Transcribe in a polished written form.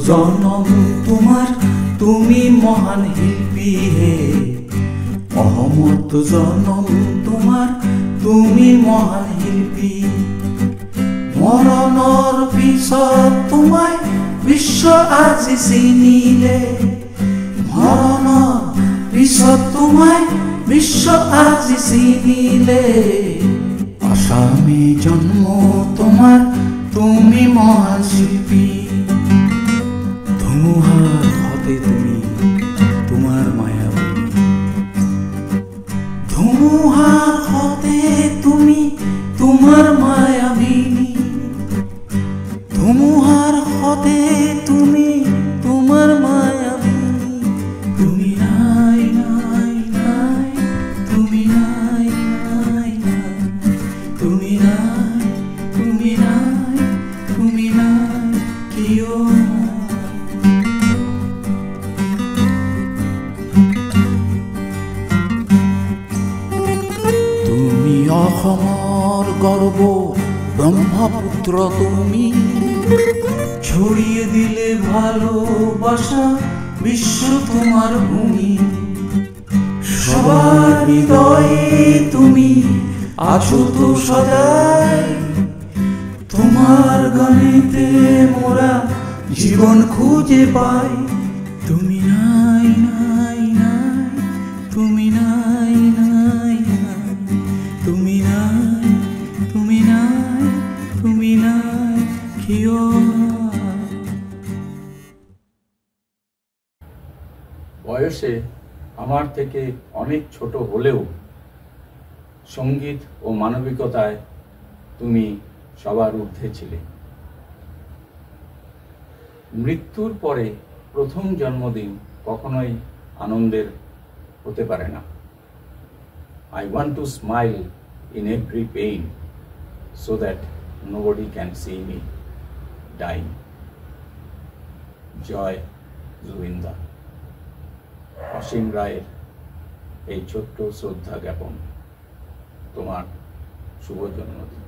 জনম তোমার, তুমি মহান শিল্পী হে। অহমত জনম তোমার, তুমি মহান শিল্পী। মৰণৰ পিছত তোমায় বিশ্ব আজি চিনিলে। মৰণৰ পিছত তোমায় বিশ্ব আজি চিনিলে। আসামে জন্ম তোমার, তুমি মহান শিল্পী। ধুমুহার হতে তুমি, তোমার মায়াবিনী। ধুমুহার হতে তুমি, তোমার মায়াবিনী। ধুমুহার হতে তুমি, তোমার মায়াবিনী। তুমি নাই নাই নাই, তুমি নাই নাই নাই, তুমি নাই, তুমি নাই, তুমি নাই, কিয় তুমি অসমৰ গৰ্ব, ব্ৰহ্মপুত্ৰ তুমি। ছড়িয়ে দিলে ভালোবাসা, বিশ্ব তোমার ভূমি। সবার হৃদয়ে তুমি আছো তো সদাই। তোমার গানেতে মোরা জীবন খুঁজে পাই। তুমি নাই নাই নাই, তুমি নাই নাই নাই, তুমি নাই, তুমি নাই, তুমি নাই, কিয় বয়সে আমার থেকে অনেক ছোট হলেও সঙ্গীত ও মানবিকতায় তুমি সবার ঊর্ধ্বে ছিলে। মৃত্যুর পরে প্রথম জন্মদিন কখনোই আনন্দের হতে পারে না। I want to smile in every pain so that nobody can see me dying. জয় জুবিন্দা। অসীম রায়ের এই ছোট্ট শ্রদ্ধা জ্ঞাপন তোমার শুভ জন্মদিন।